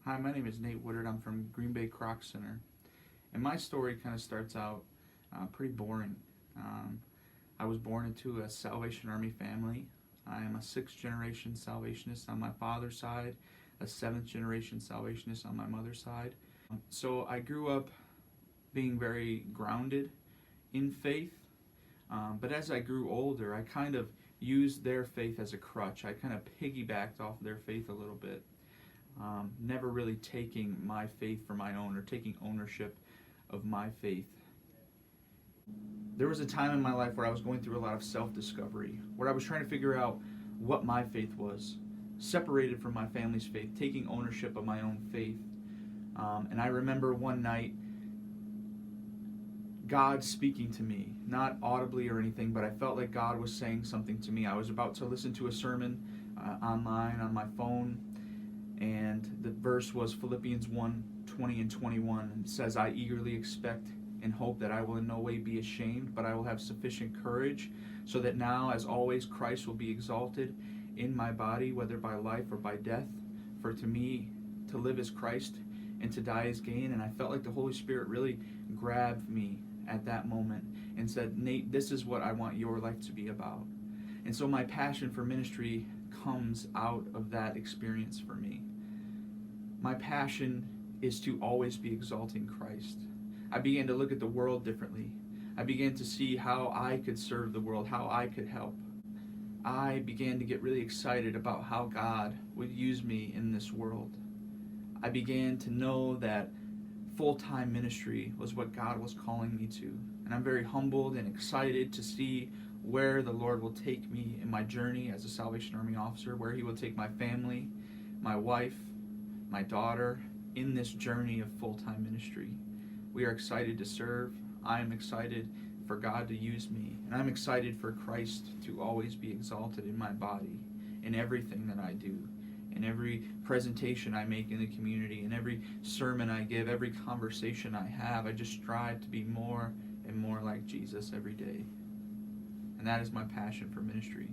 Hi, my name is Nate Woodard. I'm from Green Bay Croc Center. And my story kind of starts out pretty boring. Um, I was born into a Salvation Army family. I am a sixth generation Salvationist on my father's side, a seventh generation Salvationist on my mother's side. So I grew up being very grounded in faith. But as I grew older, I kind of used their faith as a crutch. I kind of piggybacked off their faith a little bit. Never really taking my faith for my own or taking ownership of my faith. There was a time in my life where I was going through a lot of self-discovery, where I was trying to figure out what my faith was, separated from my family's faith, taking ownership of my own faith. And I remember one night God speaking to me, not audibly or anything, but I felt like God was saying something to me. I was about to listen to a sermon online on my phone, and the verse was Philippians 1:20 and 21. It says, I eagerly expect and hope that I will in no way be ashamed, but I will have sufficient courage, so that now, as always, Christ will be exalted in my body, whether by life or by death. For to me, to live is Christ, and to die is gain. And I felt like the Holy Spirit really grabbed me at that moment and said, Nate, this is what I want your life to be about. And so my passion for ministry comes out of that experience for me. My passion is to always be exalting Christ. I began to look at the world differently. I began to see how I could serve the world, how I could help. I began to get really excited about how God would use me in this world. I began to know that full-time ministry was what God was calling me to. And I'm very humbled and excited to see where the Lord will take me in my journey as a Salvation Army officer, where He will take my family, my wife, my daughter, in this journey of full-time ministry. We are excited to serve. I am excited for God to use me. And I'm excited for Christ to always be exalted in my body, in everything that I do, in every presentation I make in the community, in every sermon I give, every conversation I have. I just strive to be more and more like Jesus every day. And that is my passion for ministry.